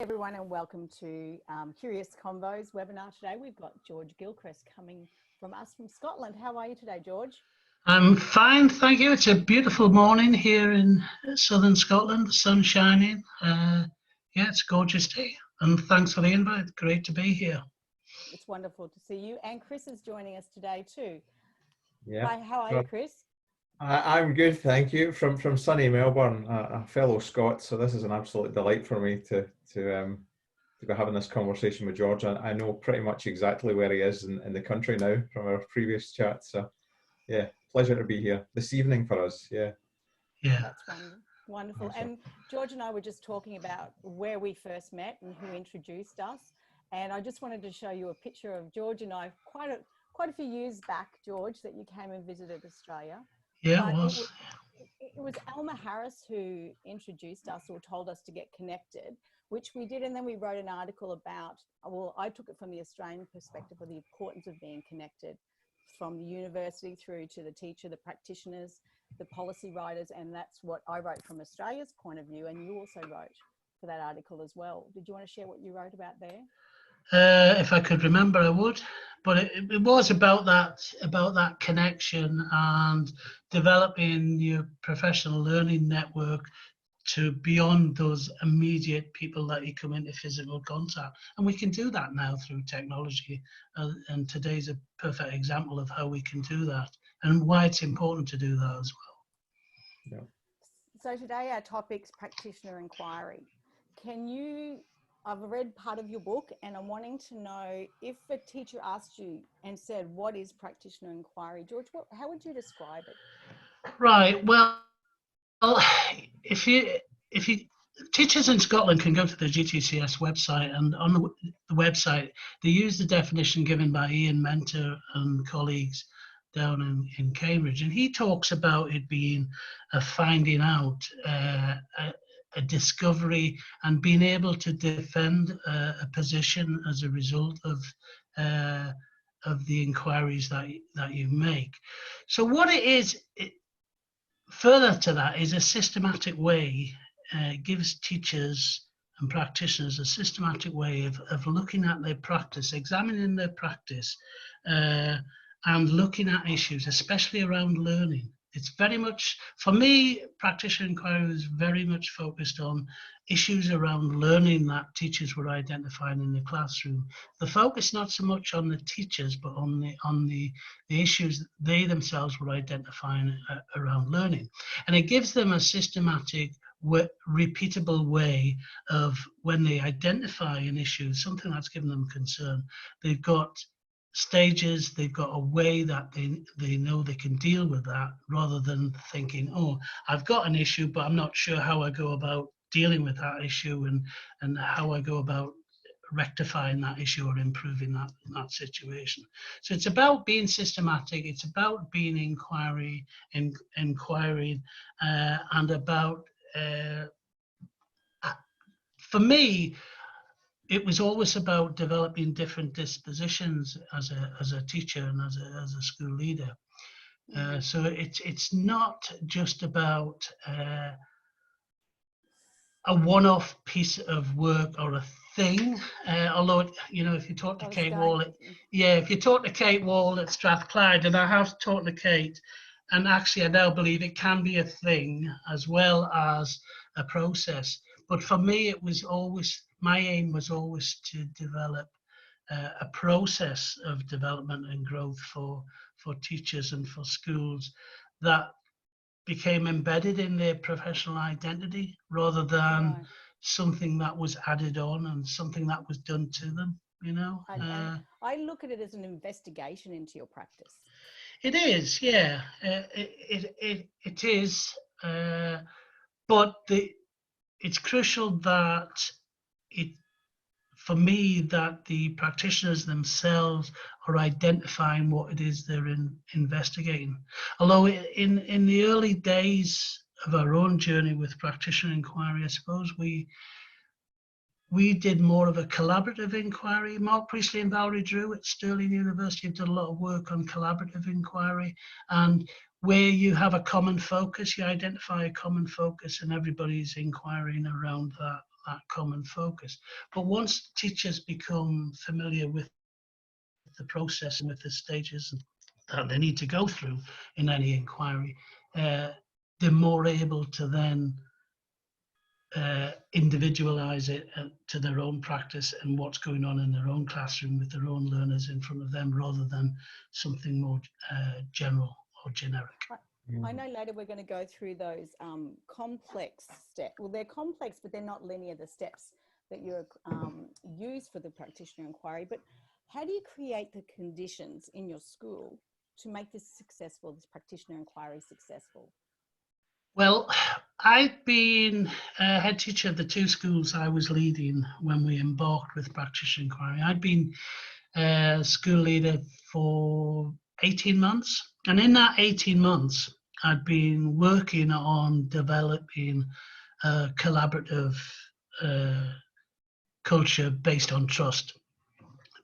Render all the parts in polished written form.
Everyone, and welcome to Curious Convos webinar today. We've got George Gilchrist coming from us from Scotland. How are you today, George? I'm fine, thank you. It's a beautiful morning here in southern Scotland, the sun's shining. Yeah, it's a gorgeous day, and thanks for the invite. Great to be here. It's wonderful to see you. And Chris is joining us today too. Yeah. Hi, how are you, Chris? I'm good, thank you. From sunny Melbourne, a fellow Scot. So this is an absolute delight for me to be having this conversation with George. I know pretty much exactly where he is in the country now from our previous chat. So yeah, pleasure to be here this evening for us. Yeah. That's wonderful. Awesome. And George and I were just talking about where we first met and who introduced us. And I just wanted to show you a picture of George and I quite a few years back, George, that you came and visited Australia. Yeah, But it it was Alma Harris who introduced us or told us to get connected, which we did. And then we wrote an article about, well, I took it from the Australian perspective of the importance of being connected, from the university through to the teacher, the practitioners, the policy writers. And that's what I wrote from Australia's point of view. And you also wrote for that article as well. Did you want to share what you wrote about there? If I could remember, I would. But it was about that connection and developing your professional learning network to beyond those immediate people that you come into physical contact. And we can do that now through technology. And today's a perfect example of how we can do that and why it's important to do that as well. Yeah. So today our topic's Practitioner Enquiry. I've read part of your book and I'm wanting to know, if a teacher asked you and said, what is Practitioner Enquiry? George, how would you describe it? Right, well, if you teachers in Scotland can go to the GTCS website, and on the website they use the definition given by Ian Mentor and colleagues down in Cambridge, and he talks about it being a finding out, a discovery, and being able to defend a position as a result of the inquiries that you make. So what it is, further to that, is a systematic way. Gives teachers and practitioners a systematic way of looking at their practice, examining their practice, and looking at issues, especially around learning. It's very much, for me, Practitioner Enquiry was very much focused on issues around learning that teachers were identifying in the classroom. The focus not so much on the teachers, but on the issues they themselves were identifying around learning. And it gives them a systematic, repeatable way of, when they identify an issue, something that's given them concern, they've got stages, they've got a way that they know they can deal with that, rather than thinking, oh, I've got an issue, but I'm not sure how I go about dealing with that issue and how I go about rectifying that issue or improving that situation. So it's about being systematic, it's about being inquiring, and about, for me, it was always about developing different dispositions as a teacher and as a school leader. So it's not just about a one-off piece of work or a thing. Although, if you talk to Kate Wall, if you talk to Kate Wall at Strathclyde, and I have talked to Kate, and actually I now believe it can be a thing as well as a process. But for me, my aim was always to develop a process of development and growth for teachers and for schools that became embedded in their professional identity, rather than something that was added on and something that was done to them. I look at it as an investigation into your practice. It is, yeah. It is, but it's crucial that for me, that the practitioners themselves are identifying what it is they're investigating. Although in the early days of our own journey with Practitioner Enquiry, I suppose we did more of a collaborative inquiry. Mark Priestley and Valerie Drew at Stirling University have done a lot of work on collaborative inquiry, and where you have a common focus, you identify a common focus, and everybody's inquiring around that common focus. But once teachers become familiar with the process and with the stages that they need to go through in any inquiry, they're more able to then individualize it to their own practice and what's going on in their own classroom with their own learners in front of them, rather than something more general or generic. I know later we're going to go through those complex steps. Well, they're complex, but they're not linear, the steps that you use for the practitioner inquiry. But how do you create the conditions in your school to make this successful, this practitioner inquiry successful? Well, I've been head teacher of the two schools I was leading when we embarked with Practitioner Enquiry. I'd been school leader for 18 months. And in that 18 months, I'd been working on developing a collaborative culture based on trust.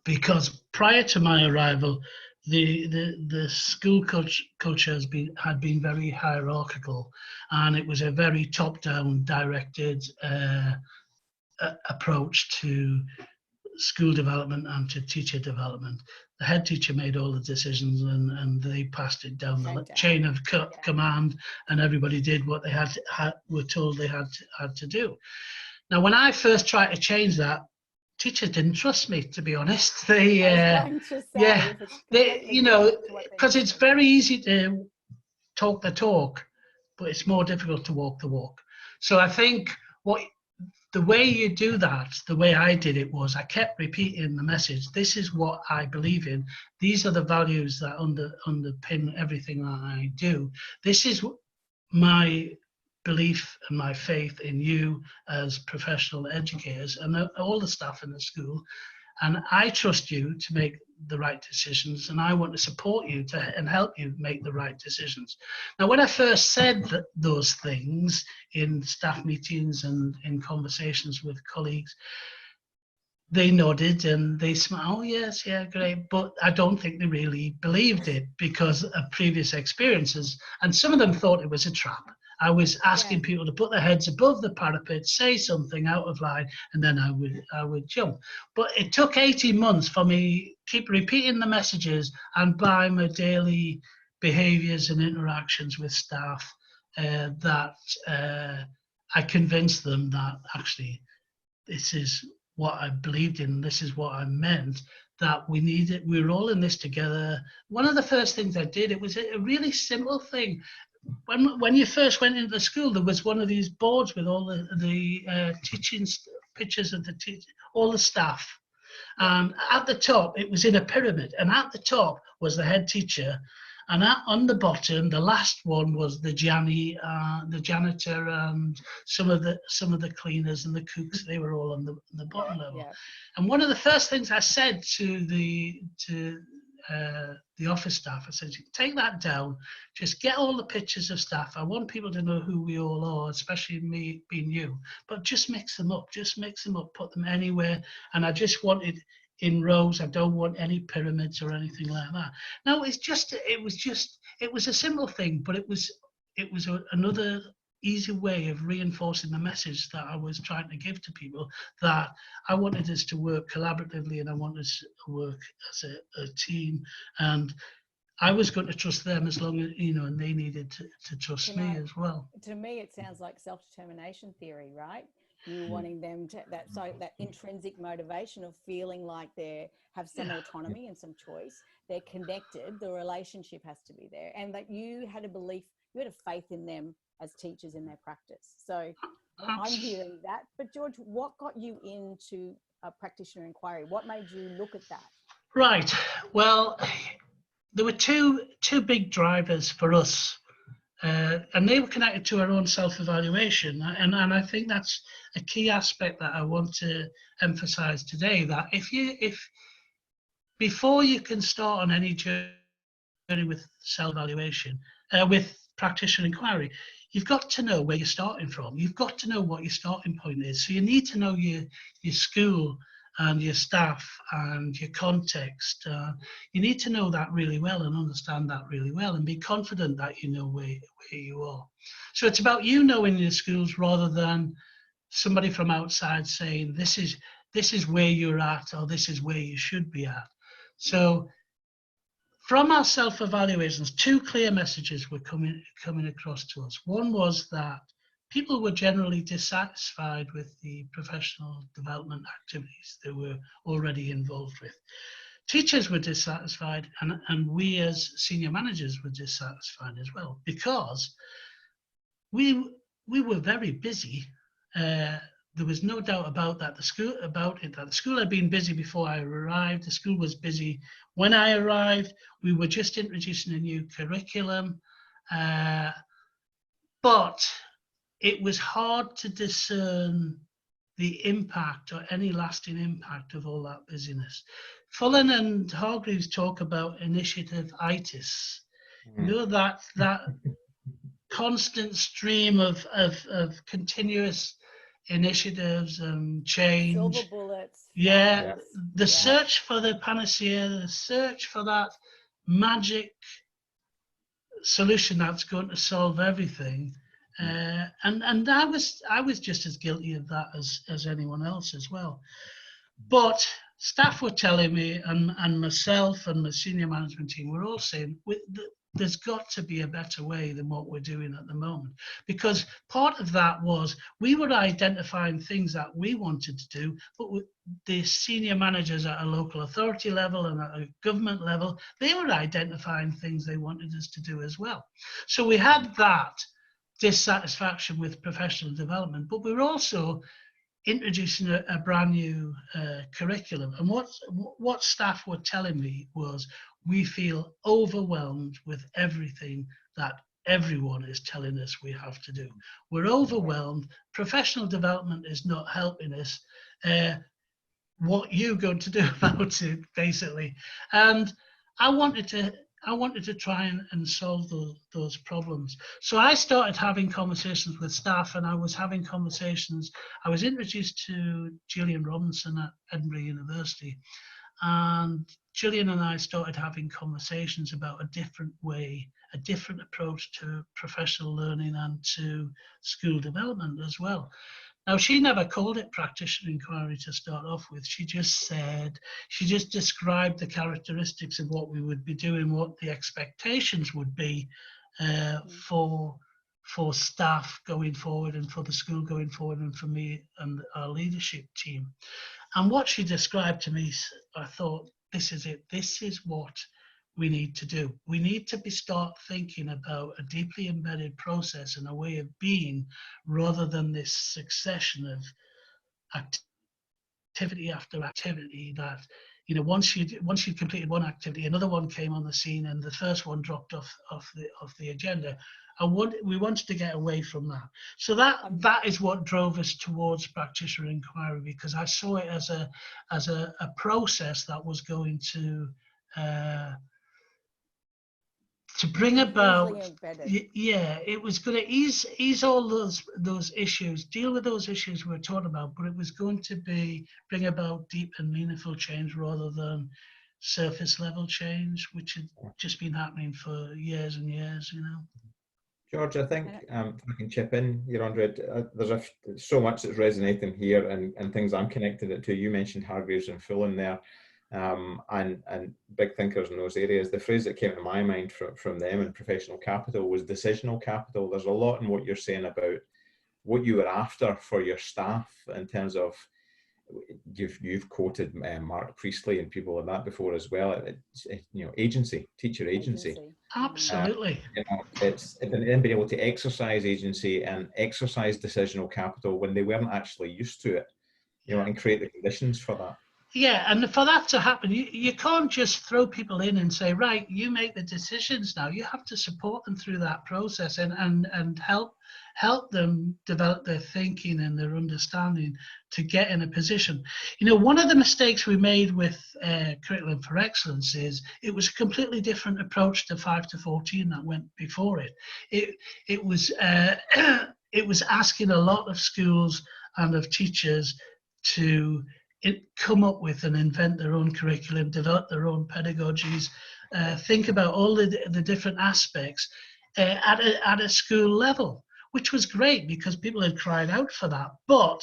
Because prior to my arrival, the school culture had been very hierarchical, and it was a very top-down directed approach to school development and to teacher development. The head teacher made all the decisions, and they passed it down the chain of command, and everybody did what they were told they had to do. Now, when I first tried to change that, teachers didn't trust me, to be honest. They, you know, because it's very easy to talk the talk, but it's more difficult to walk the walk. So I think the way you do that, the way I did it, was I kept repeating the message. This is what I believe in. These are the values that underpin everything that I do. This is my belief and my faith in you as professional educators and all the staff in the school, and I trust you to make the right decisions, and I want to support you and help you make the right decisions. Now, when I first said those things in staff meetings and in conversations with colleagues, they nodded and they smiled. Oh, yes, yeah, great. But I don't think they really believed it because of previous experiences, and some of them thought it was a trap. I was asking people to put their heads above the parapet, say something out of line, and then I would jump. But it took 18 months for me to keep repeating the messages, and by my daily behaviours and interactions with staff, that I convinced them that actually this is what I believed in, this is what I meant, that we needed, we were all in this together. One of the first things I did, it was a really simple thing. When you first went into the school, there was one of these boards with all the teaching pictures of all the staff. And at the top, it was in a pyramid. And at the top was the head teacher. And on the bottom, the last one was the janitor, and some of the cleaners and the cooks. They were all on the bottom level. Yeah. And one of the first things I said to the office staff, I said, take that down, just get all the pictures of staff. I want people to know who we all are, especially me being you, but just mix them up, put them anywhere. And I just wanted in rows. I don't want any pyramids or anything like that. Now, it was a simple thing, but it was another easy way of reinforcing the message that I was trying to give to people, that I wanted us to work collaboratively and I wanted us to work as a team, and I was going to trust them as long as, and they needed to trust me as well. To me, it sounds like self-determination theory, right? You wanting them to, that intrinsic motivation of feeling like they have some autonomy and some choice, they're connected, the relationship has to be there, and that you had a belief, you had a faith in them as teachers in their practice. So I'm hearing that. But George, what got you into a practitioner inquiry? What made you look at that? Right. Well, there were two big drivers for us, and they were connected to our own self-evaluation. And I think that's a key aspect that I want to emphasize today, that if before you can start on any journey with self-evaluation, with practitioner inquiry, you've got to know where you're starting from. You've got to know what your starting point is. So you need to know your school and your staff and your context. You need to know that really well and understand that really well and be confident that you know where you are. So it's about you knowing your schools rather than somebody from outside saying, this is where you're at, or this is where you should be at. So from our self-evaluations, two clear messages were coming across to us. One was that people were generally dissatisfied with the professional development activities they were already involved with. Teachers were dissatisfied, and we as senior managers were dissatisfied as well, because we were very busy. There was no doubt about that. The school had been busy before I arrived. The school was busy when I arrived. We were just introducing a new curriculum, but it was hard to discern the impact or any lasting impact of all that busyness. Fullen and Hargreaves talk about initiative-itis. You know, that constant stream of continuous initiatives and change. Silver bullets. Yeah, the search for the panacea, the search for that magic solution that's going to solve everything. And I was just as guilty of that as anyone else as well. But staff were telling me, and myself and my senior management team were all saying, there's got to be a better way than what we're doing at the moment. Because part of that was we were identifying things that we wanted to do, but the senior managers at a local authority level and at a government level, they were identifying things they wanted us to do as well. So we had that dissatisfaction with professional development, but we were also introducing a brand new curriculum. And what staff were telling me was, we feel overwhelmed with everything that everyone is telling us we have to do. We're overwhelmed. Professional development is not helping us. What are you going to do about it, basically? And I wanted to try and solve those problems. So I started having conversations with staff, and I was introduced to Gillian Robinson at Edinburgh University, and Gillian and I started having conversations about a different way, a different approach to professional learning and to school development as well. Now, she never called it Practitioner Enquiry to start off with. She just described the characteristics of what we would be doing, what the expectations would be for staff going forward, and for the school going forward, and for me and our leadership team. And what she described to me, I thought, this is it. This is what we need to do. We need to start thinking about a deeply embedded process and a way of being, rather than this succession of activity after activity that, you know, once you'd completed one activity, another one came on the scene, and the first one dropped off the agenda. And we wanted to get away from that. So that is what drove us towards Practitioner Enquiry, because I saw it as a process that was going to bring about, it was going to ease all those issues, deal with those issues we're talking about, but it was going to bring about deep and meaningful change rather than surface level change, which had just been happening for years and years, you know. George, I think if I can chip in here, Andre, there's so much that's resonating here, and things I'm connected it to. You mentioned Hargreaves and Fullen there, and big thinkers in those areas. The phrase that came to my mind from them in professional capital was decisional capital. There's a lot in what you're saying about what you were after for your staff in terms of, you've quoted Mark Priestley and people like that before as well. Agency, teacher agency. Absolutely. It's then being able to exercise agency and exercise decisional capital when they weren't actually used to it, and create the conditions for that. Yeah, and for that to happen, you can't just throw people in and say, right, you make the decisions now. You have to support them through that process and help them develop their thinking and their understanding to get in a position. One of the mistakes we made with Curriculum for Excellence is it was a completely different approach to 5 to 14 that went before it. It was asking a lot of schools and of teachers to come up with and invent their own curriculum, develop their own pedagogies, think about all the different aspects at a school level. which was great because people had cried out for that. But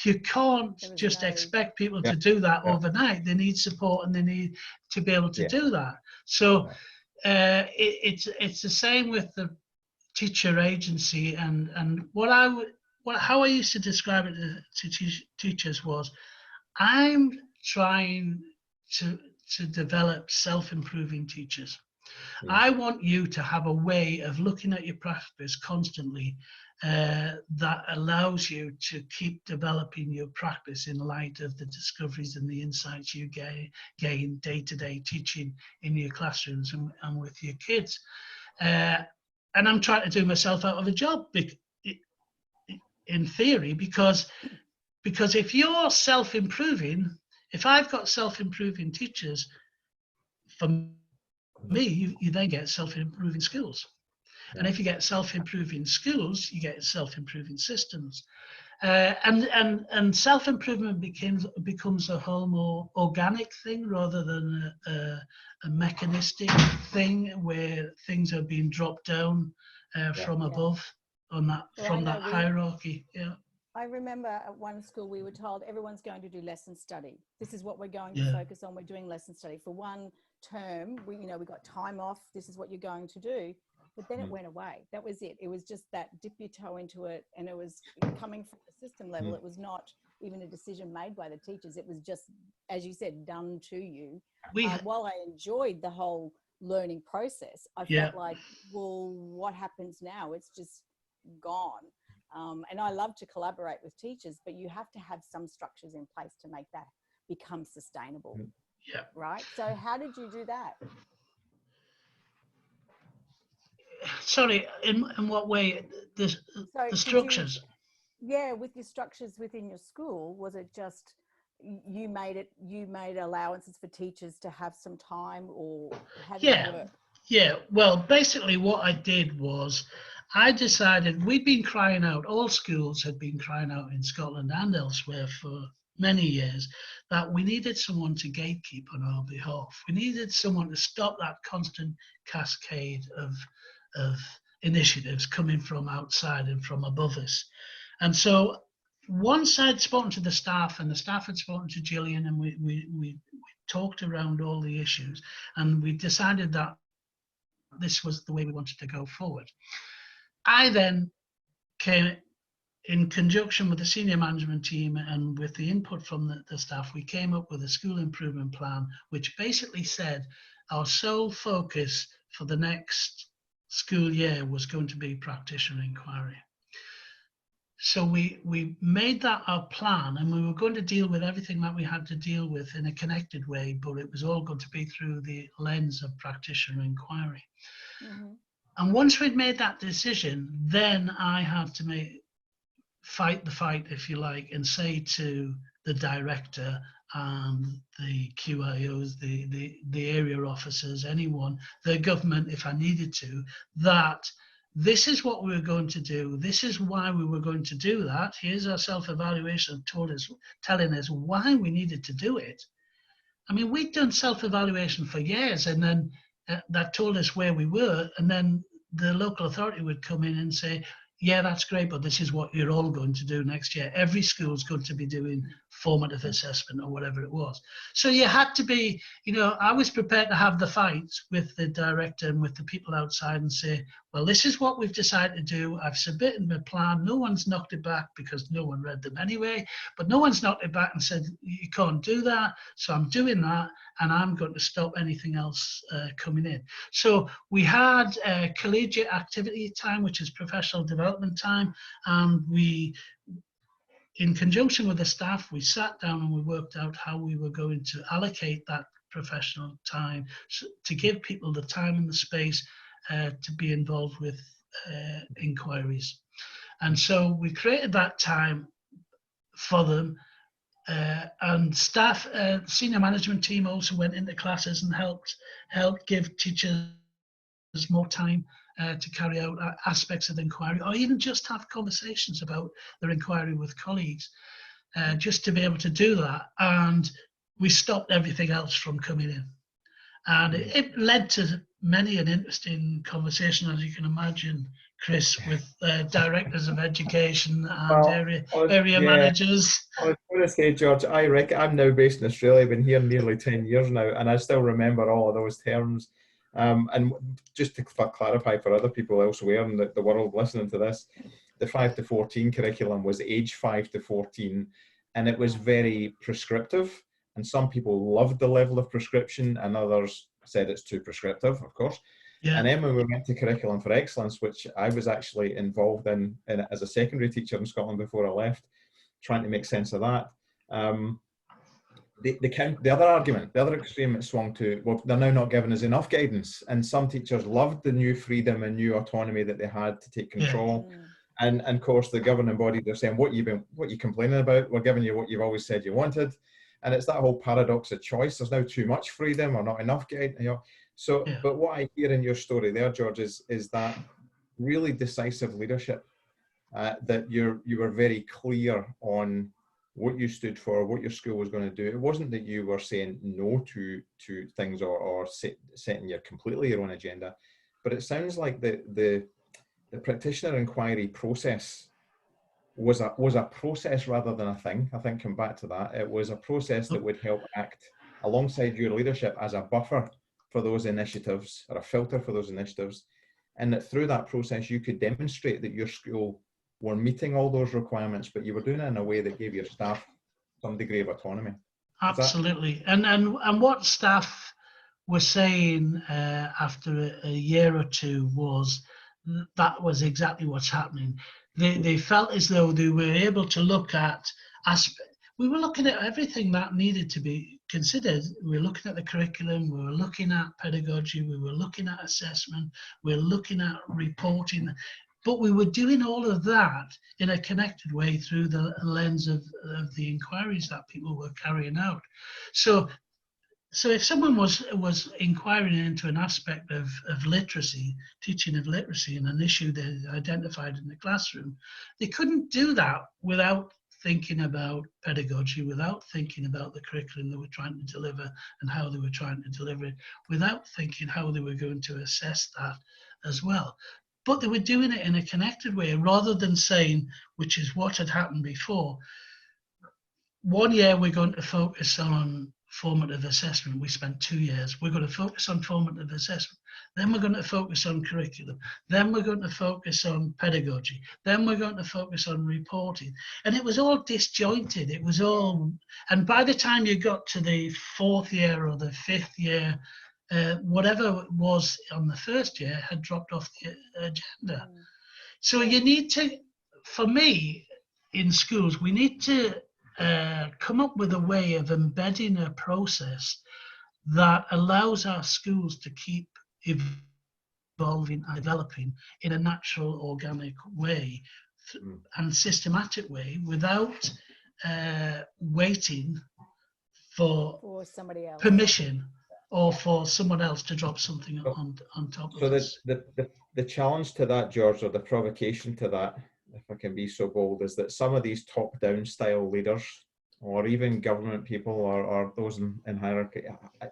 you can't There was just no- expect people Yeah. to do that Yeah. overnight. They need support and they need to be able to Yeah. do that. So it's the same with the teacher agency, and how I used to describe it to teachers was, I'm trying to develop self-improving teachers. I want you to have a way of looking at your practice constantly that allows you to keep developing your practice in light of the discoveries and the insights you gain day-to-day teaching in your classrooms and with your kids. And I'm trying to do myself out of a job in theory, because if you're self-improving, if I've got self-improving teachers, for me, you then get self-improving skills. And if you get self-improving skills, you get self-improving systems. And self-improvement becomes a whole more organic thing rather than a mechanistic thing where things are being dropped down from above on that, from that hierarchy. Yeah. I remember at one school we were told everyone's going to do lesson study. This is what we're going to focus on. We're doing lesson study for one term. We got time off. This is what you're going to do. But then it went away. That was it. It was just that dip your toe into it, and it was coming from the system level. It was not even a decision made by the teachers. It was just, as you said, done to you. While I enjoyed the whole learning process, I felt like, well, what happens now? It's just gone. And I love to collaborate with teachers, but you have to have some structures in place to make that become sustainable. Yeah. Right. So how did you do that? Sorry, in what way? The structures? With your structures within your school, was it just you made allowances for teachers to have some time, or how did it work? Yeah, well, basically what I did was I decided, we'd been crying out, all schools had been crying out in Scotland and elsewhere for many years, that we needed someone to gatekeep on our behalf. We needed someone to stop that constant cascade of initiatives coming from outside and from above us. And so once I'd spoken to the staff, and the staff had spoken to Gillian, and we talked around all the issues, and we decided that this was the way we wanted to go forward. I then came, in conjunction with the senior management team and with the input from the staff, we came up with a school improvement plan, which basically said our sole focus for the next school year was going to be practitioner inquiry. So we made that our plan, and we were going to deal with everything that we had to deal with in a connected way, but it was all going to be through the lens of practitioner inquiry. And once we'd made that decision, then I had to fight the fight, if you like, and say to the director and the QIOs, the area officers, anyone, the government, if I needed to, that this is what we were going to do. This is why we were going to do that. Here's our self-evaluation telling us why we needed to do it. I mean, we'd done self-evaluation for years, and then that told us where we were, and then the local authority would come in and say, yeah, that's great, but this is what you're all going to do next year. Every school's going to be doing formative assessment or whatever it was. So you had to be, I was prepared to have the fight with the director and with the people outside and say, well, this is what we've decided to do. I've submitted my plan. No one's knocked it back because no one read them anyway, but no one's knocked it back and said, you can't do that. So I'm doing that, and I'm going to stop anything else coming in. So we had collegiate activity time, which is professional development time, and we, in conjunction with the staff, we sat down and we worked out how we were going to allocate that professional time to give people the time and the space to be involved with inquiries. And so we created that time for them, and staff, senior management team also went into classes and helped give teachers more time to carry out aspects of the inquiry, or even just have conversations about their inquiry with colleagues, just to be able to do that. And we stopped everything else from coming in. And it led to many an interesting conversation, as you can imagine, Chris, with directors of education and Well, area yeah, managers. I was going to say, George, I reckon I'm now based in Australia, been here nearly 10 years now, and I still remember all of those terms. And just to clarify for other people elsewhere in the world listening to this, the 5 to 14 curriculum was age 5 to 14, and it was very prescriptive. And some people loved the level of prescription, and others said it's too prescriptive, of course. Yeah. And then when we went to Curriculum for Excellence, which I was actually involved in as a secondary teacher in Scotland before I left, trying to make sense of that. The other argument, the other extreme it swung to, well, they're now not giving us enough guidance. And some teachers loved the new freedom and new autonomy that they had to take control. Mm. And of course, the governing body, they're saying, what you complaining about? We're giving you what you've always said you wanted. And it's that whole paradox of choice. There's now too much freedom or not enough guidance. You know? So, Yeah. but what I hear in your story there, George, is that really decisive leadership, that you were very clear on what you stood for, what your school was going to do. It wasn't that you were saying no to things or setting completely your own agenda, but it sounds like the practitioner inquiry process was a process rather than a thing. I think come back to that. It was a process that would help act alongside your leadership as a buffer for those initiatives or a filter for those initiatives. And that through that process, you could demonstrate that your school were meeting all those requirements, but you were doing it in a way that gave your staff some degree of autonomy. Absolutely. And what staff were saying after a year or two was that was exactly what's happening. They felt as though they were able to look at we were looking at everything that needed to be considered. We were looking at the curriculum, we were looking at pedagogy, we were looking at assessment, we were looking at reporting, but we were doing all of that in a connected way through the lens of the inquiries that people were carrying out. So if someone was inquiring into an aspect of literacy, teaching of literacy, and an issue they identified in the classroom, they couldn't do that without thinking about pedagogy, without thinking about the curriculum they were trying to deliver and how they were trying to deliver it, without thinking how they were going to assess that as well. But they were doing it in a connected way rather than saying, which is what had happened before, 1 year we're going to focus on formative assessment. We spent 2 years. We're going to focus on formative assessment. Then we're going to focus on curriculum. Then we're going to focus on pedagogy. Then we're going to focus on reporting. And it was all disjointed. It was all, and by the time you got to the 4th year or the 5th year, whatever it was on the 1st year had dropped off the agenda. So you need to, for me, in schools, we need to come up with a way of embedding a process that allows our schools to keep evolving and developing in a natural, organic way and systematic way without waiting for somebody else permission or for someone else to drop something on top of us. So the challenge to that, George, or the provocation to that, if I can be so bold, is that some of these top-down style leaders, or even government people, or those in hierarchy,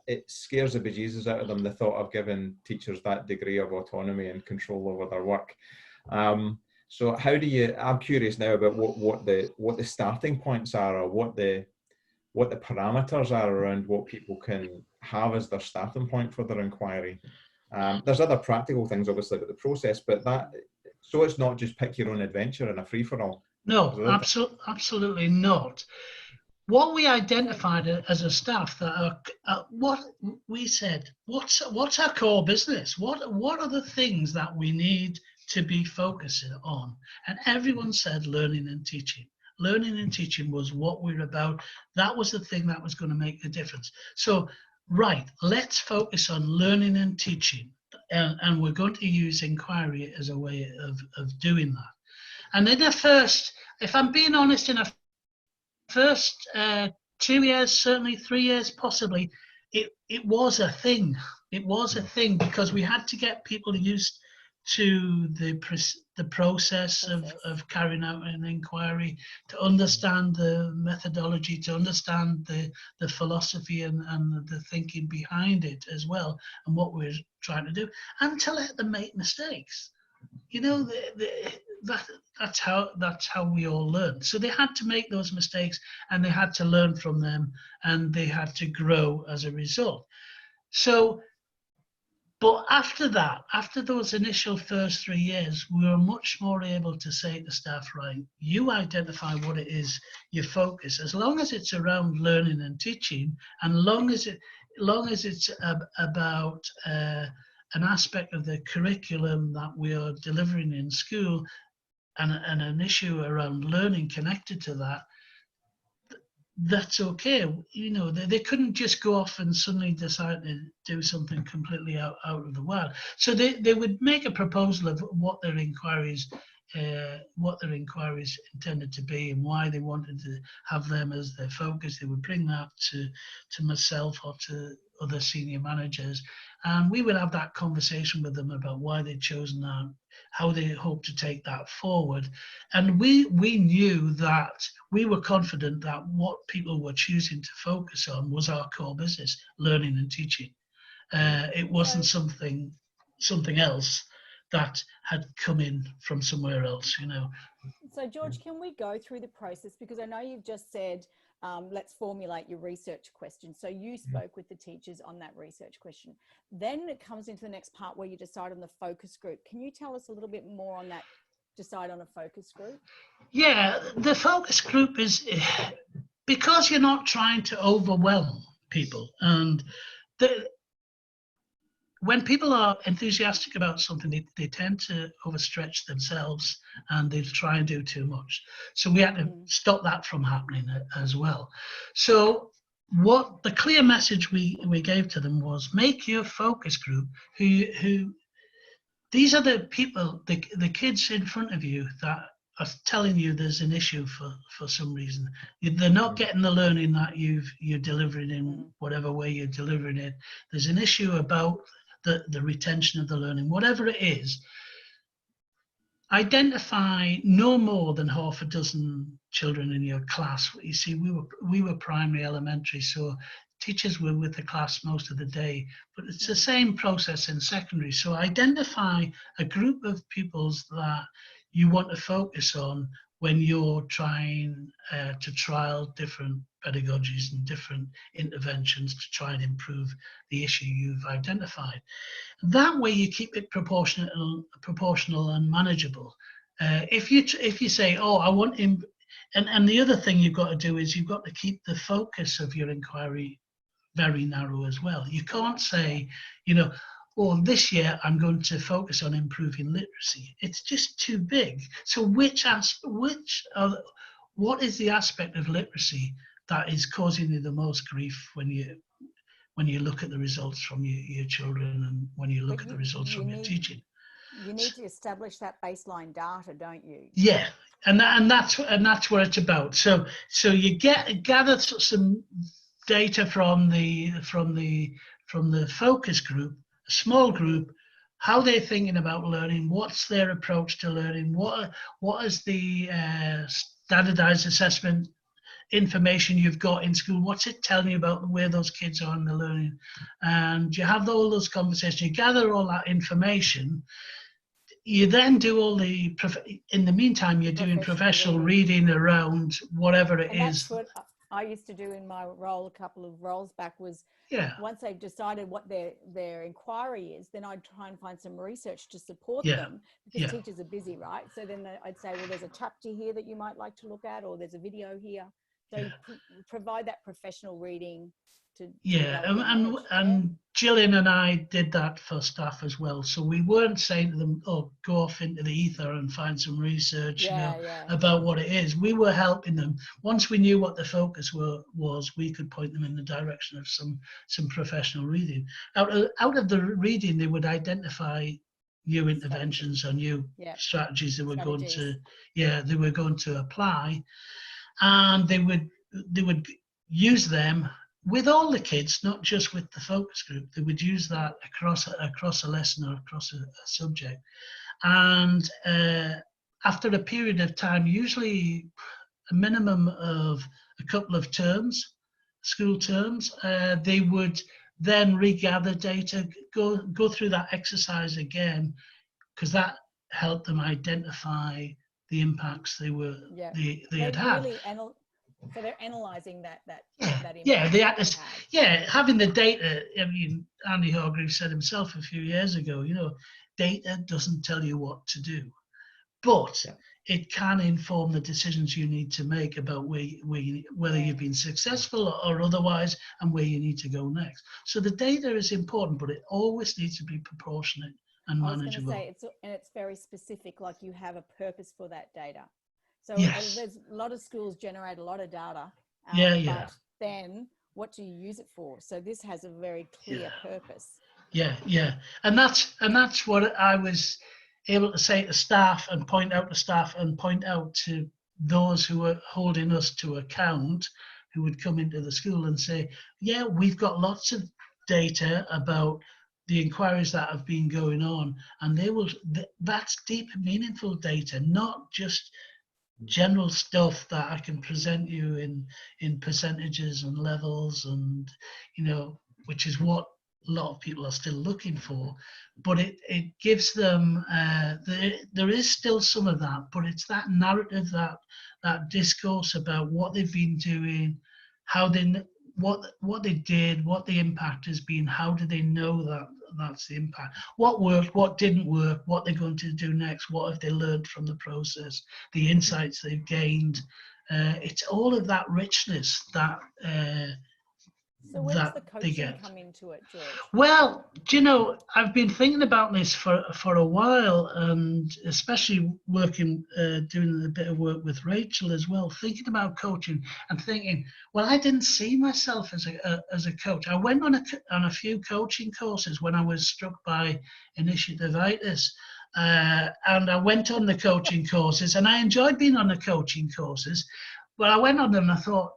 it scares the bejesus out of them, the thought of giving teachers that degree of autonomy and control over their work. So how do you, I'm curious now about what the starting points are, or what the parameters are around what people can have as their starting point for their inquiry. There's other practical things, obviously, about the process, but so it's not just pick your own adventure and a free-for-all. No, absolutely not. What we identified as a staff, that what we said, what's our core business? What are the things that we need to be focusing on? And everyone said learning and teaching. Learning and teaching was what we were about. That was the thing that was going to make the difference. So, right, let's focus on learning and teaching. And we're going to use inquiry as a way of doing that. And in the first, if I'm being honest, in a first 2 years, certainly 3 years, possibly, it was a thing. It was a thing because we had to get people used to the process of carrying out an inquiry, to understand the methodology, to understand the philosophy and the thinking behind it as well, and what we're trying to do, and to let them make mistakes. you know, that's how we all learn. So they had to make those mistakes, and they had to learn from them, and they had to grow as a result. So, but after that, after those initial first 3 years, we were much more able to say to staff, right, you identify what it is you focus, as long as it's around learning and teaching, and long as it's about an aspect of the curriculum that we are delivering in school, and an issue around learning connected to that, that's okay. You know, they couldn't just go off and suddenly decide to do something completely out of the wild. So they would make a proposal of what their inquiries intended to be, and why they wanted to have them as their focus. They would bring that to myself or to other senior managers, and we would have that conversation with them about why they'd chosen that, how they hope to take that forward. And we knew that, we were confident that what people were choosing to focus on was our core business, learning and teaching. It wasn't something else that had come in from somewhere else, you know. So George, can we go through the process? Because I know you've just said, let's formulate your research question. So you spoke with the teachers on that research question. Then it comes into the next part where you decide on the focus group. Can you tell us a little bit more on that, decide on a focus group? Yeah, the focus group is, because you're not trying to overwhelm people, and when people are enthusiastic about something, they tend to overstretch themselves, and they try and do too much. So we had to stop that from happening as well. So what the clear message we gave to them was, make your focus group who these are the people, the kids in front of you that are telling you there's an issue for some reason. They're not getting the learning that you're delivering in whatever way you're delivering it. There's an issue about the retention of the learning, whatever it is. Identify no more than half a dozen children in your class. You see, we were primary, elementary, so teachers were with the class most of the day, but it's the same process in secondary. So identify a group of pupils that you want to focus on when you're trying to trial different pedagogies and different interventions to try and improve the issue you've identified. That way you keep it proportional and manageable. If you say, oh, I want him, and the other thing you've got to do is you've got to keep the focus of your inquiry very narrow as well. You can't say, you know, oh, this year I'm going to focus on improving literacy. It's just too big. So what is the aspect of literacy that is causing you the most grief when you look at the results from your children, and when you look at the results from your teaching? You need to establish that baseline data, don't you? Yeah, and that's what it's about. So you gather some data from the focus group, a small group, how they're thinking about learning, what's their approach to learning, what is the standardized assessment information you've got in school, what's it telling you about where those kids are in the learning, and you have all those conversations, you gather all that information. You then do all in the meantime, you're doing professional reading around whatever it is. That's what I used to do in my role a couple of roles back, was once they've decided what their inquiry is, then I'd try and find some research to support them, because teachers are busy, right? So then I'd say, well, there's a chapter here that you might like to look at, or there's a video here. So you provide that professional reading to and Gillian and I did that for staff as well. So we weren't saying to them, oh, go off into the ether and find some research about what it is. We were helping them. Once we knew what the focus was, we could point them in the direction of some professional reading. Out of the reading, they would identify new interventions or new strategies they were going to apply, and they would use them with all the kids, not just with the focus group. They would use that across a lesson or across a subject. And after a period of time, usually a minimum of a couple of terms, school terms, they would then regather data, go through that exercise again, because that help them identify the impacts they had had. Really so they're analysing that impact. Yeah, That having the data. I mean, Andy Hargreaves said himself a few years ago, data doesn't tell you what to do, but it can inform the decisions you need to make about whether you've been successful or otherwise, and where you need to go next. So the data is important, but it always needs to be proportionate and manageable. I was going to say, it's very specific, like you have a purpose for that data. So there's a lot of schools generate a lot of data, but then what do you use it for? So this has a very clear purpose. And that's what I was able to say to staff, and point out to those who are holding us to account, who would come into the school and say, yeah, we've got lots of data about the inquiries that have been going on, and that's deep, meaningful data, not just general stuff that I can present you in percentages and levels, and which is what a lot of people are still looking for. But it gives them there is still some of that, but it's that narrative, that discourse about what they've been doing, how what they did, what the impact has been, how do they know that that's the impact, what worked, what didn't work, what they're going to do next, what have they learned from the process, the insights they've gained. It's all of that richness that so where does the coaching come into it, George? Well, I've been thinking about this for a while, and especially working, doing a bit of work with Rachel as well, thinking about coaching and thinking, well, I didn't see myself as a coach. I went on a few coaching courses when I was struck by initiativitis, and I went on the coaching courses, and I enjoyed being on the coaching courses, but I went on them and I thought,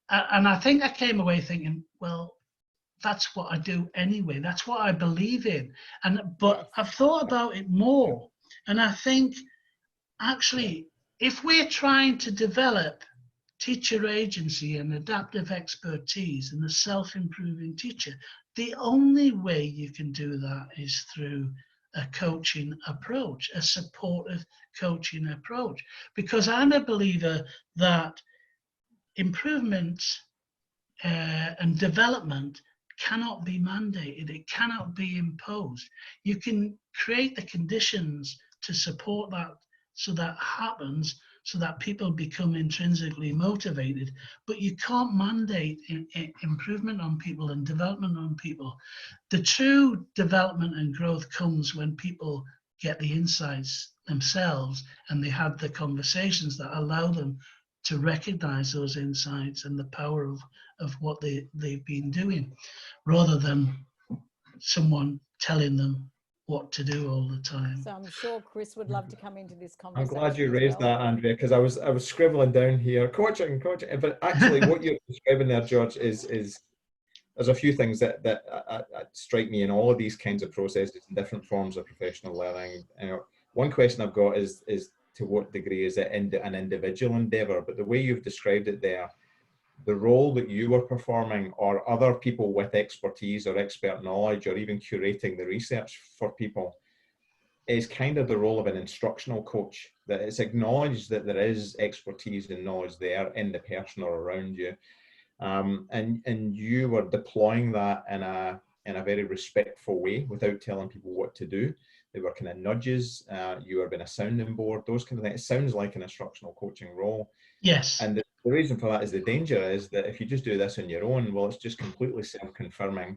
and I think I came away thinking, well, that's what I do anyway. That's what I believe in. But I've thought about it more, and I think actually, if we're trying to develop teacher agency and adaptive expertise and the self-improving teacher, the only way you can do that is through a coaching approach, a supportive coaching approach. Because I'm a believer that improvement and development cannot be mandated. It cannot be imposed. You can create the conditions to support that, so that happens, so that people become intrinsically motivated, but you can't mandate improvement on people and development on people. The true development and growth comes when people get the insights themselves, and they have the conversations that allow them to recognize those insights and the power of what they've been doing, rather than someone telling them what to do all the time. So I'm sure Chris would love to come into this conversation. I'm glad you raised that, Andrea, because I was scribbling down here, coaching, but actually what you're describing there, George, is there's a few things that strike me in all of these kinds of processes and different forms of professional learning. One question I've got is to what degree is it an individual endeavor? But the way you've described it there, the role that you were performing, or other people with expertise or expert knowledge, or even curating the research for people, is kind of the role of an instructional coach, that it's acknowledged that there is expertise and knowledge there in the person or around you. And you were deploying that in a very respectful way without telling people what to do. They were kind of nudges. You were being a sounding board, those kind of things. It sounds like an instructional coaching role. Yes. And the reason for that is the danger is that if you just do this on your own, well, it's just completely self-confirming.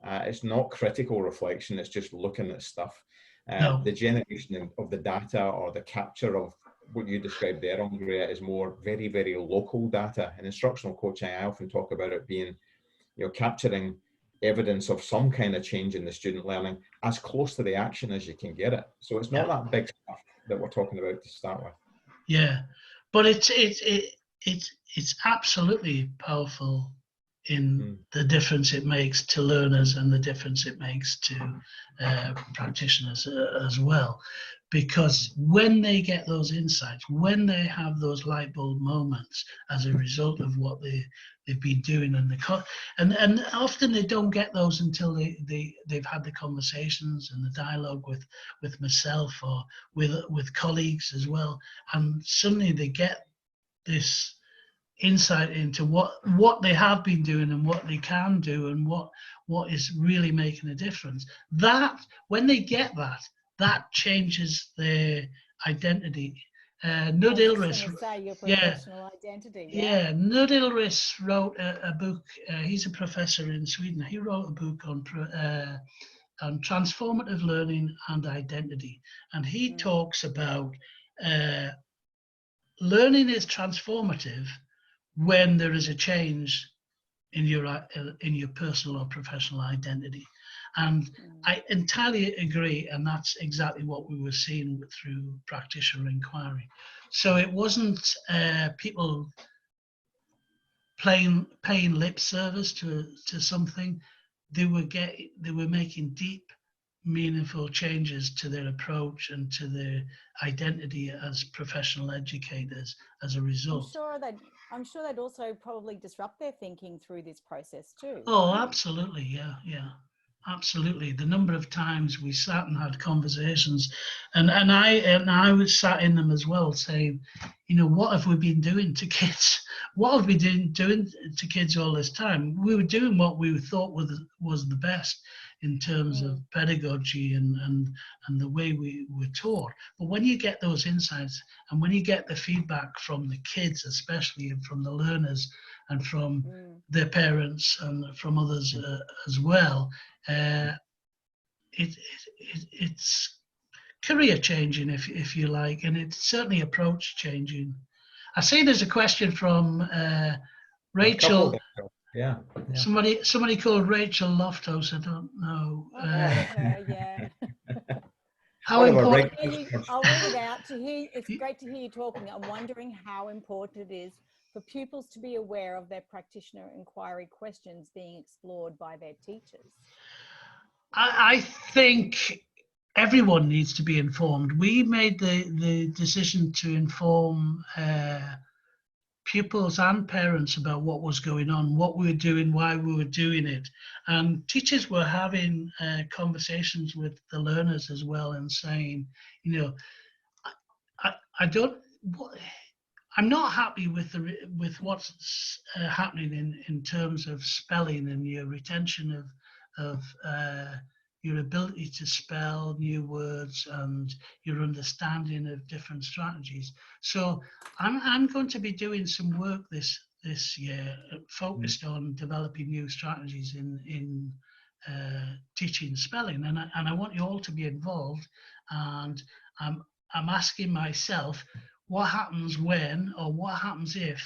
It's not critical reflection. It's just looking at stuff. No. The generation of the data, or the capture of what you described there, Andrea, is more very, very local data. In instructional coaching, I often talk about it being, capturing evidence of some kind of change in the student learning as close to the action as you can get it. So it's not that big stuff that we're talking about to start with. Yeah, but it's absolutely powerful in the difference it makes to learners and the difference it makes to practitioners as well. because when they get those insights, when they have those light bulb moments as a result of what they've been doing, and often they don't get those until they've had the conversations and the dialogue with myself or with colleagues as well, and suddenly they get this insight into what they have been doing and what they can do and what is really making a difference. That when they get that changes their identity. Nud Ilris, your yeah, professional identity. yeah, Nud Ilris wrote a book. He's a professor in Sweden. He wrote a book on transformative learning and identity, and he talks about learning is transformative when there is a change in your personal or professional identity. And I entirely agree, and that's exactly what we were seeing through Practitioner Enquiry. So it wasn't people paying lip service to something. They were making deep, meaningful changes to their approach and to their identity as professional educators as a result. I'm sure they'd also probably disrupt their thinking through this process too. Oh, absolutely. Yeah. Absolutely. The number of times we sat and had conversations, and I was sat in them as well, saying, what have we been doing to kids? What have we been doing to kids all this time? We were doing what we thought was the best in terms of pedagogy and the way we were taught. But when you get those insights and when you get the feedback from the kids, especially, and from the learners and from their parents and from others as well, it's career changing, if you like, and it's certainly approach changing. I see there's a question from Rachel. Yeah. Somebody called Rachel Loftus. I don't know. Yeah. How important? I'll read it out to hear. It's great to hear you talking. I'm wondering how important it is for pupils to be aware of their practitioner inquiry questions being explored by their teachers. I think everyone needs to be informed. We made the decision to inform pupils and parents about what was going on, what we were doing, why we were doing it. And teachers were having conversations with the learners as well and saying, I'm not happy with what's happening in terms of spelling and your retention of your ability to spell new words and your understanding of different strategies. So I'm going to be doing some work this year focused on developing new strategies in teaching spelling, and I want you all to be involved. And I'm asking myself, what happens when, or what happens if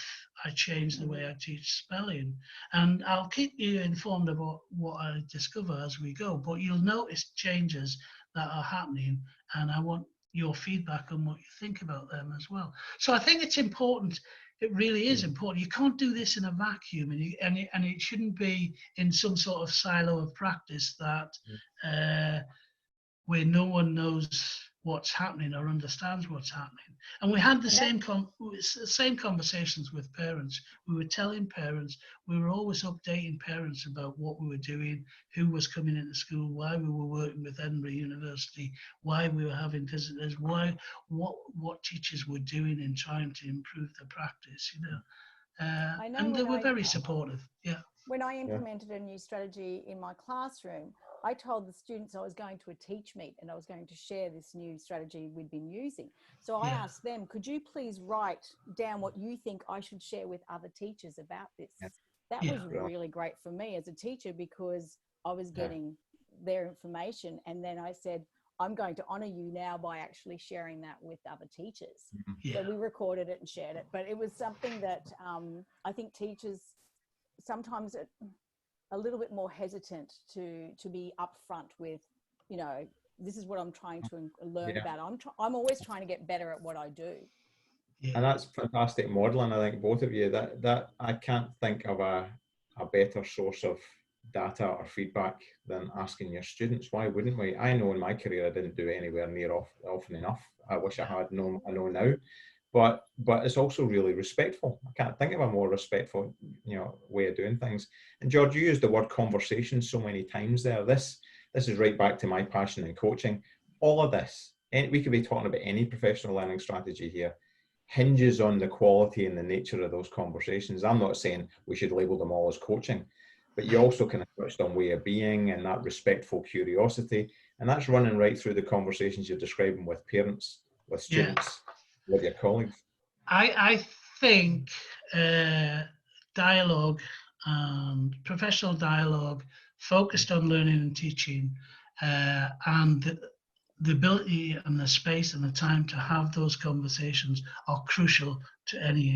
I change the way I teach spelling? And I'll keep you informed about what I discover as we go, but you'll notice changes that are happening, and I want your feedback on what you think about them as well. So I think it's important. It really is important. You can't do this in a vacuum, and it shouldn't be in some sort of silo of practice that where no one knows what's happening or understands what's happening. And we had the same conversations with parents. We were telling parents, we were always updating parents about what we were doing, who was coming into school, why we were working with Edinburgh University, why we were having visitors, what teachers were doing in trying to improve the practice, and they were very supportive. Yeah. When I implemented a new strategy in my classroom, I told the students I was going to a teach meet and I was going to share this new strategy we'd been using. So I asked them, could you please write down what you think I should share with other teachers about this? That was really great for me as a teacher, because I was getting their information. And then I said, I'm going to honor you now by actually sharing that with other teachers. So we recorded it and shared it. But it was something that I think teachers sometimes a little bit more hesitant to be upfront with, this is what I'm trying to learn about. I'm always trying to get better at what I do. And that's fantastic modeling. I think both of you, that I can't think of a better source of data or feedback than asking your students. Why wouldn't we? I know in my career I didn't do it anywhere near often enough. I wish I had known. I know now, but it's also really respectful. I can't think of a more respectful, way of doing things. And George, you used the word conversation so many times there. This is right back to my passion in coaching. All of this, and we could be talking about any professional learning strategy here, hinges on the quality and the nature of those conversations. I'm not saying we should label them all as coaching, but you also kind of touched on way of being and that respectful curiosity. And that's running right through the conversations you're describing with parents, with students, with your colleagues. I think dialogue, professional dialogue focused on learning and teaching, and the ability and the space and the time to have those conversations are crucial to any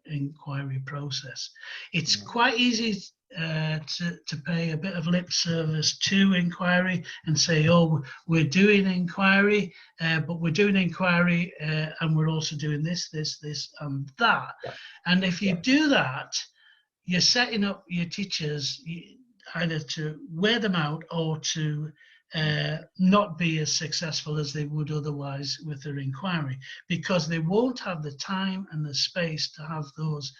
inquiry process. It's quite easy to pay a bit of lip service to inquiry and say, oh, we're doing inquiry, but we're doing inquiry and we're also doing this, and that. Yeah. And if you do that, you're setting up your teachers either to wear them out or to not be as successful as they would otherwise with their inquiry, because they won't have the time and the space to have those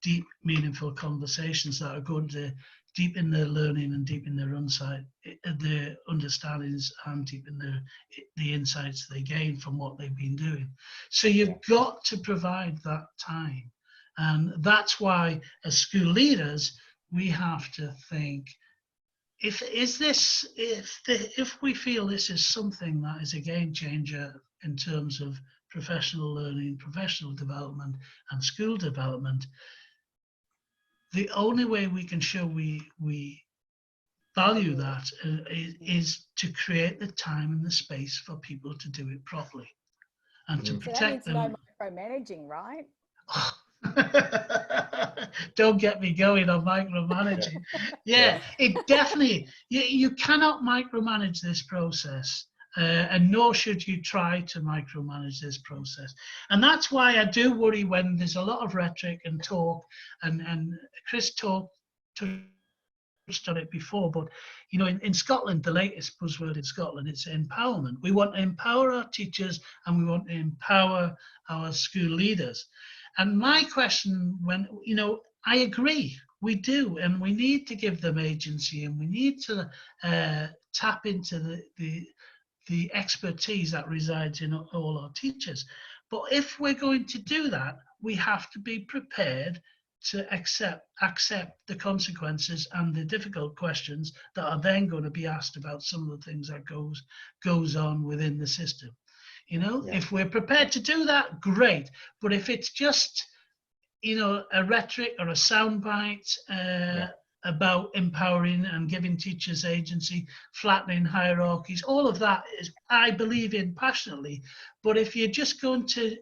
deep, meaningful conversations that are going to deepen their learning and deepen their their understandings and deepen the insights they gain from what they've been doing. So you've got to provide that time. And that's why as school leaders, we have to think, if we feel this is something that is a game changer in terms of professional learning, professional development, and school development, the only way we can show we value that is to create the time and the space for people to do it properly and to protect them. No micromanaging, right? Don't get me going on micromanaging. Yeah, it definitely, you cannot micromanage this process. And nor should you try to micromanage this process. And that's why I do worry when there's a lot of rhetoric and talk, and Chris touched on it before, but in Scotland, the latest buzzword in Scotland, it's empowerment. We want to empower our teachers and we want to empower our school leaders. And my question, I agree, we do, and we need to give them agency, and we need to tap into the expertise that resides in all our teachers. But if we're going to do that, we have to be prepared to accept the consequences and the difficult questions that are then going to be asked about some of the things that goes on within the system. If we're prepared to do that, great. But if it's just, a rhetoric or a soundbite about empowering and giving teachers agency, flattening hierarchies, all of that is, I believe in passionately. But if you're just going to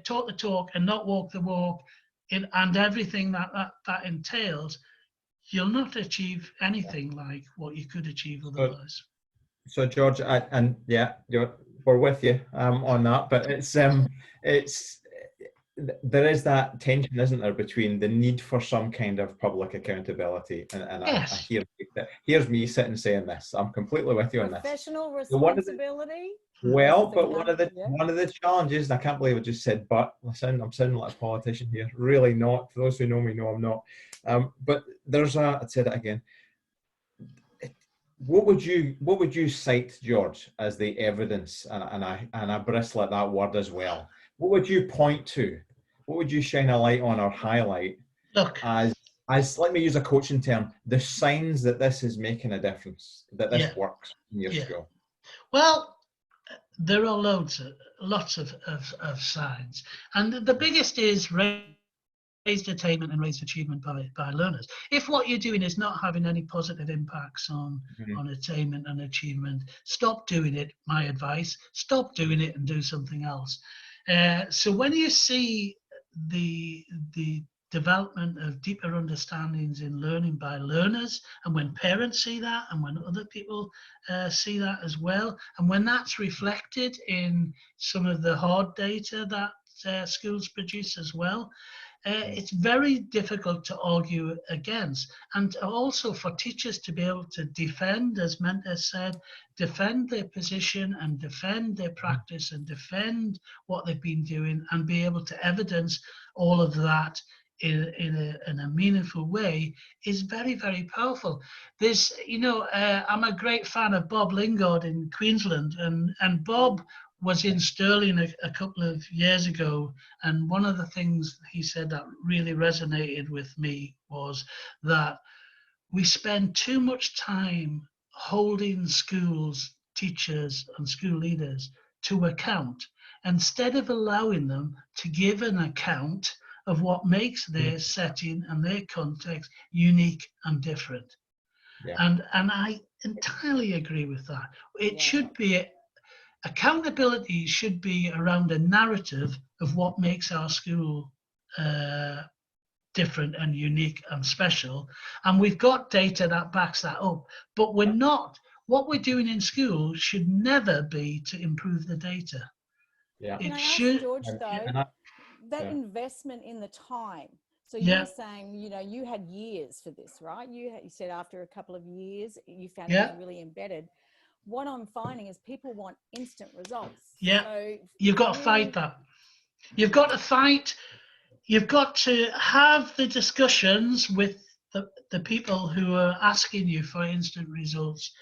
talk the talk and not walk the walk, and everything that entails, you'll not achieve anything like what you could achieve otherwise. So George, we're with you on that, but there is that tension, isn't there, between the need for some kind of public accountability and yes. here's me sitting saying this. I'm completely with you on this. Professional responsibility. But one of the challenges, and I can't believe I just said but. I'm sounding like a politician here. Really not. For those who know me know I'm not. But I'd say that again. What would you cite, George, as the evidence? And I bristle at that word as well. What would you point to? What would you shine a light on or highlight as let me use a coaching term, the signs that this is making a difference, that this works in your school? Well, there are lots of signs, and the biggest is raised attainment and raised achievement by learners. If what you're doing is not having any positive impacts on attainment and achievement, stop doing it. My advice: stop doing it and do something else. So when you see the development of deeper understandings in learning by learners, and when parents see that, and when other people see that as well, and when that's reflected in some of the hard data that schools produce as well, it's very difficult to argue against. And also for teachers to be able to defend, as Menta said, defend their position and defend their practice and defend what they've been doing and be able to evidence all of that in a meaningful way is very, very powerful. There's, I'm a great fan of Bob Lingard in Queensland, and Bob was in Stirling a couple of years ago, and one of the things he said that really resonated with me was that we spend too much time holding schools, teachers and school leaders to account instead of allowing them to give an account of what makes their setting and their context unique and different. Yeah. And I entirely agree with that. It should be, accountability should be around a narrative of what makes our school different and unique and special. And we've got data that backs that up. But we're not, what we're doing in school should never be to improve the data. Yeah. Can It I should. ask George, though, that yeah. investment in the time? So you were saying, you had years for this, right? You said after a couple of years, you found it was really embedded. What I'm finding is people want instant results. Yeah, so you've got to fight that. You've got to fight. You've got to have the discussions with the people who are asking you for instant results.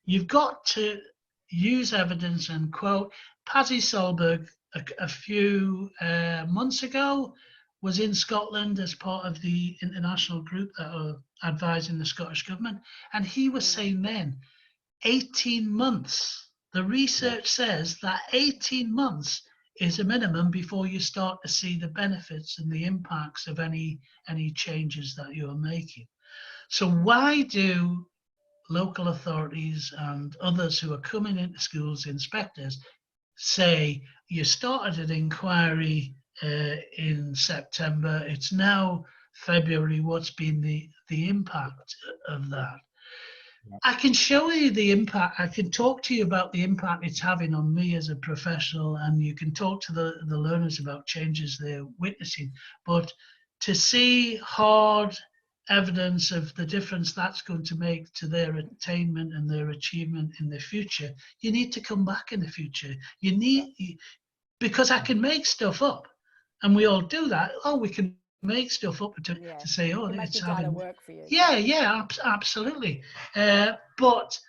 You've got to use evidence and quote. Pazzi Solberg a few months ago was in Scotland as part of the international group that are advising the Scottish government, and he was saying then 18 months. The research says that 18 months is a minimum before you start to see the benefits and the impacts of any changes that you're making. So why do local authorities and others who are coming into schools, inspectors, say you started an inquiry in September, it's now February, what's been the impact of that? I can show you the impact. I can talk to you about the impact it's having on me as a professional, and you can talk to the learners about changes they're witnessing. But to see hard evidence of the difference that's going to make to their attainment and their achievement in the future, you need to come back in the future. You need, because I can make stuff up, and we all do that. Oh, we can make stuff up to say, oh, it's having work for you. Absolutely. But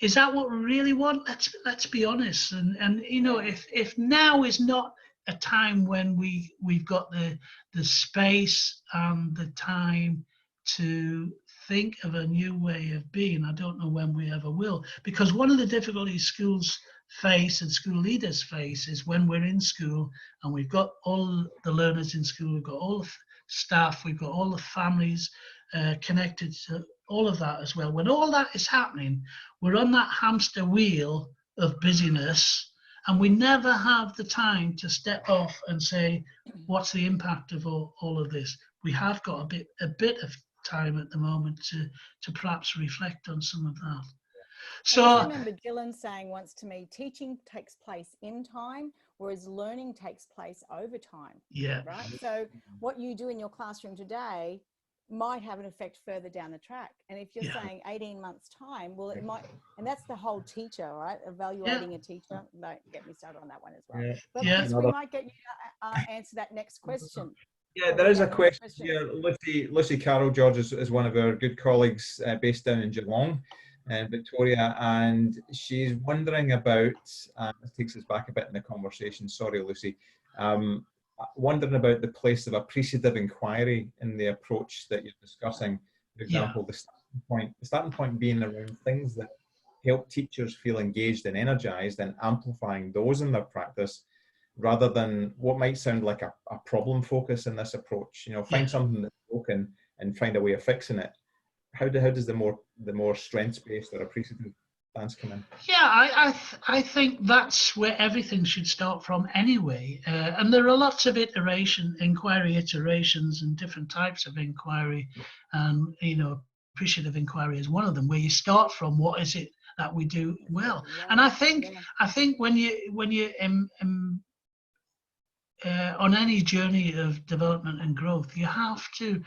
is that what we really want? Let's be honest. And if now is not a time when we've got the space and the time to think of a new way of being, I don't know when we ever will. Because one of the difficulties schools face and school leaders face is when we're in school and we've got all the learners in school, we've got all the staff, we've got all the families connected to all of that as well. When all that is happening, we're on that hamster wheel of busyness, and we never have the time to step off and say, what's the impact of all of this? We have got a bit of time at the moment to perhaps reflect on some of that. So I remember Dylan saying once to me, teaching takes place in time, whereas learning takes place over time. Yeah. Right. So what you do in your classroom today might have an effect further down the track. And if you're saying 18 months time, well, it might, and that's the whole teacher, right? Evaluating a teacher. Don't get me started on that one as well. But Chris, we might get you to answer that next question. Yeah, there is a question here. Lucy Carroll George is one of our good colleagues based down in Geelong, Victoria, and she's wondering about, this takes us back a bit in the conversation, sorry Lucy, wondering about the place of appreciative inquiry in the approach that you're discussing. For example, the starting point being around things that help teachers feel engaged and energized, and amplifying those in their practice, rather than what might sound like a problem focus in this approach. Find something that's broken and find a way of fixing it. How does the more strengths-based or appreciative stance come in? Yeah, I think that's where everything should start from anyway. And there are lots of inquiry iterations and different types of inquiry. And, appreciative inquiry is one of them, where you start from what is it that we do well. And I think when you on any journey of development and growth, you have to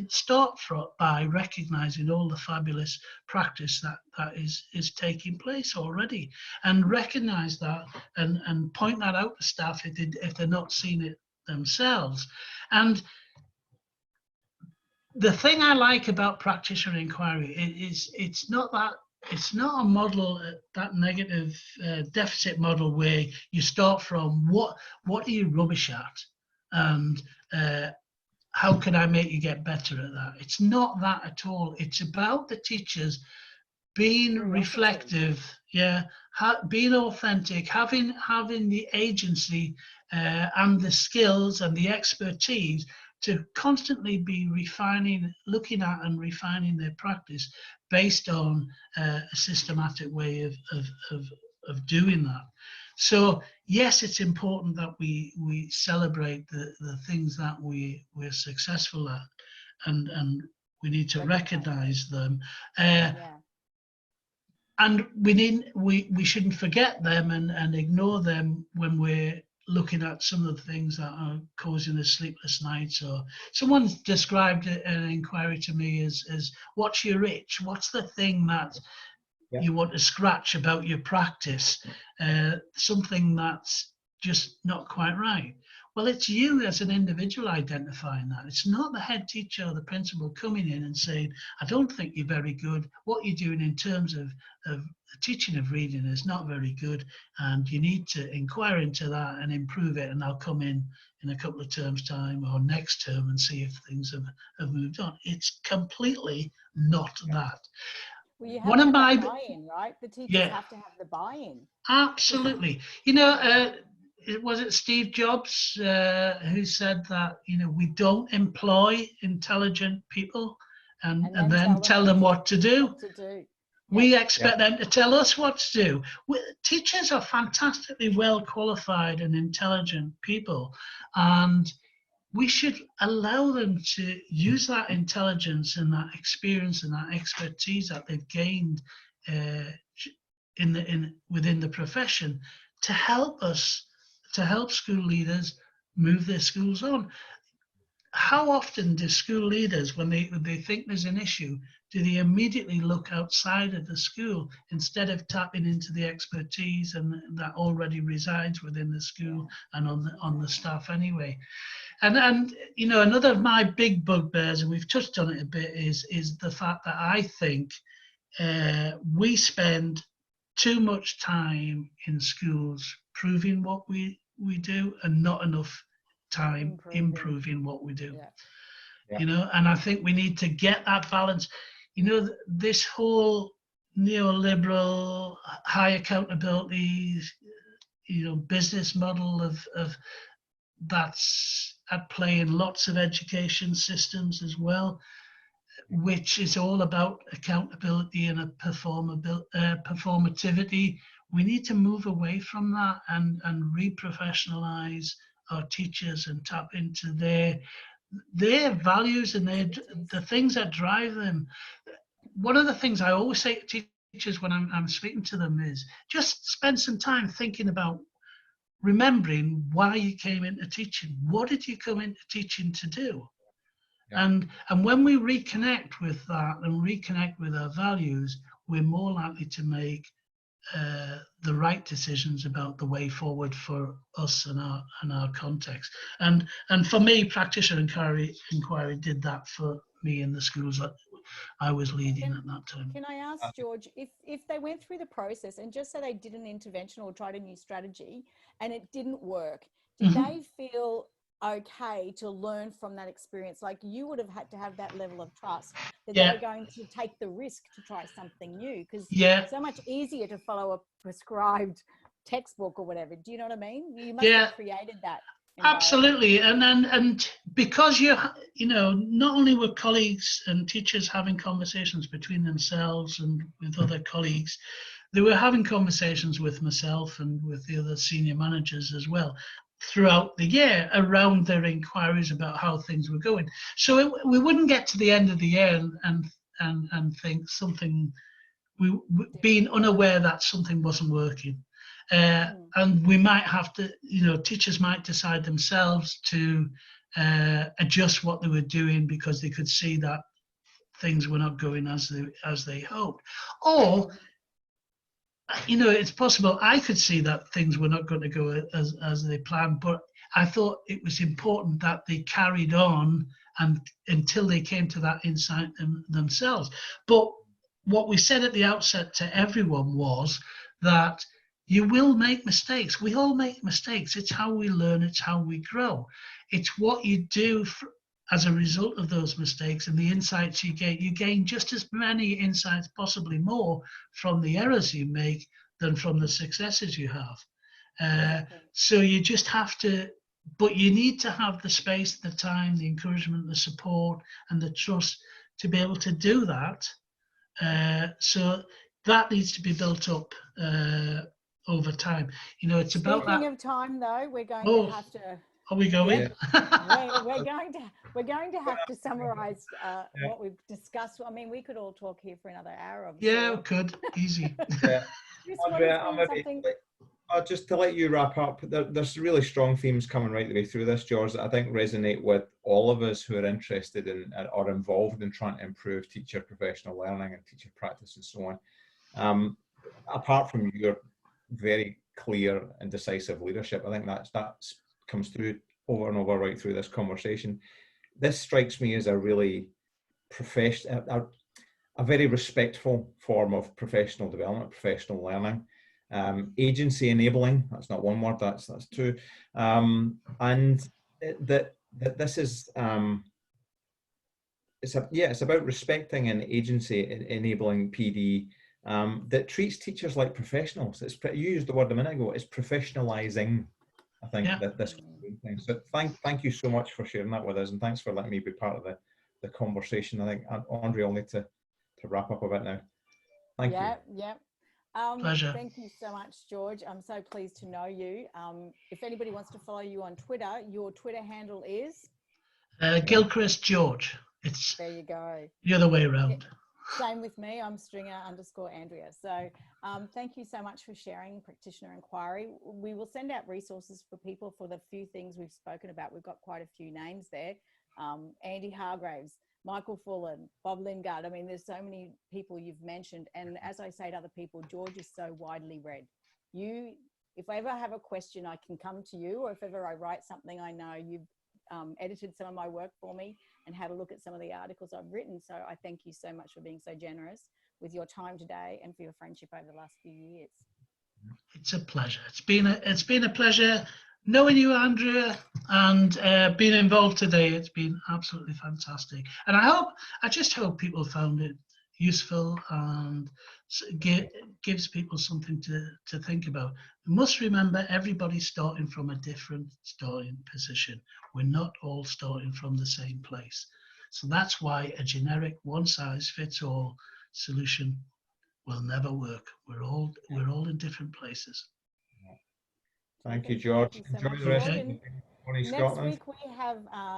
start by recognizing all the fabulous practice that is taking place already, and recognize that and point that out to staff if they're not seeing it themselves. And the thing I like about Practitioner Enquiry is it's not a model, that negative deficit model where you start from what are you rubbish at, and how can I make you get better at that. It's not that at all. It's about the teachers being reflective, being authentic, having the agency and the skills and the expertise to constantly be looking at and refining their practice based on a systematic way of doing that. So yes, it's important that we celebrate the things that we're successful at, and we need to recognize them. And we shouldn't forget them and ignore them when we're looking at some of the things that are causing us sleepless nights. Or someone described an inquiry to me as what's your itch? What's the thing that you want to scratch about your practice? Something that's just not quite right. Well, it's you as an individual identifying that. It's not the head teacher or the principal coming in and saying, I don't think you're very good. What you're doing in terms of the teaching of reading is not very good, and you need to inquire into that and improve it, and I'll come in a couple of terms' time or next term and see if things have moved on. It's completely not that. Well, you have to have buy-in, right? The teachers have to have the buy-in. Absolutely. Was it Steve Jobs who said that, we don't employ intelligent people and then tell them what to do? We expect them to tell us what to do. Teachers are fantastically well qualified and intelligent people, and we should allow them to use that intelligence and that experience and that expertise that they've gained within the profession to help school leaders move their schools on. How often do school leaders, when they think there's an issue, do they immediately look outside of the school instead of tapping into the expertise and that already resides within the school and on the staff anyway? And another of my big bugbears, and we've touched on it a bit, is the fact that I think we spend too much time in schools proving what we do and not enough time improving what we do. And I think we need to get that balance. This whole neoliberal high accountability business model of that's at play in lots of education systems as well, which is all about accountability and a performativity. We need to move away from that and re-professionalize our teachers and tap into their values and the things that drive them. One of the things I always say to teachers when I'm speaking to them is just spend some time thinking about remembering why you came into teaching. What did you come into teaching to do? And when we reconnect with that and reconnect with our values, we're more likely to make the right decisions about the way forward for us and our context. And for me, Practitioner Enquiry did that for me in the schools that I was leading at that time. Can I ask, George, if they went through the process and just say they did an intervention or tried a new strategy and it didn't work, did they feel okay to learn from that experience? Like, you would have had to have that level of trust that they're going to take the risk to try something new, because it's so much easier to follow a prescribed textbook or whatever. Do you know what I mean? You must have created that. Absolutely. And because not only were colleagues and teachers having conversations between themselves and with other colleagues, they were having conversations with myself and with the other senior managers as well throughout the year around their inquiries about how things were going. So we wouldn't get to the end of the year and think being unaware that something wasn't working. And we might have to, teachers might decide themselves to adjust what they were doing because they could see that things were not going as they hoped. Or, it's possible I could see that things were not going to go as they planned, but I thought it was important that they carried on and until they came to that insight themselves. But what we said at the outset to everyone was that you will make mistakes. We all make mistakes. It's how we learn. It's how we grow. It's what you do as a result of those mistakes and the insights you gain. You gain just as many insights, possibly more, from the errors you make than from the successes you have. So you just have to, but you need to have the space, the time, the encouragement, the support, and the trust to be able to do that. So that needs to be built up over time. It's about that. Speaking of time, though, we're going to have to. Are we going? Yeah. we're going to have to summarize what we've discussed. I mean, we could all talk here for another hour. Yeah, we could. Easy. Yeah. Something. Just to let you wrap up, there's really strong themes coming right the way through this, George, that I think resonate with all of us who are interested in or involved in trying to improve teacher professional learning and teacher practice and so on. Apart from your very clear and decisive leadership, I think that comes through over and over right through this conversation. This strikes me as a really professional, a very respectful form of professional development, professional learning. Agency enabling, that's not one word, that's two. And that this is, it's about respecting an agency enabling PD that treats teachers like professionals. You used the word a minute ago, it's professionalizing, I think, that this thing. So thank you so much for sharing that with us, and thanks for letting me be part of the conversation. I think Andre will need to wrap up a bit now. Thank you. Yeah. Pleasure. Thank you so much, George. I'm so pleased to know you. If anybody wants to follow you on Twitter, your Twitter handle is? Gilchrist George. There you go. The other way around. Same with me. I'm stringer_Andrea. So thank you so much for sharing Practitioner Enquiry. We will send out resources for people for the few things we've spoken about. We've got quite a few names there. Andy Hargraves, Michael Fullen, Bob Lingard. I mean, there's so many people you've mentioned. And as I say to other people, George is so widely read. If I ever have a question, I can come to you, or if ever I write something, I know you've edited some of my work for me and had a look at some of the articles I've written. So I thank you so much for being so generous with your time today and for your friendship over the last few years. It's a pleasure. It's been a pleasure knowing you, Andrea, and being involved today. It's been absolutely fantastic. And I just hope people found it useful and gives people something to think about. We must remember everybody's starting from a different starting position. We're not all starting from the same place. So that's why a generic one-size-fits-all solution will never work. We're all in different places. Thank you, George. Enjoy the rest of the morning, Scotland. Next week we have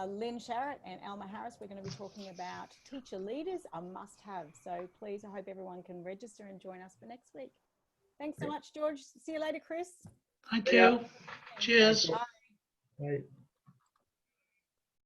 Lynn Sharrett and Alma Harris. We're going to be talking about teacher leaders, a must-have. So please, I hope everyone can register and join us for next week. Thanks so much, George. See you later, Chris. Thank you. Cheers. Bye. Bye.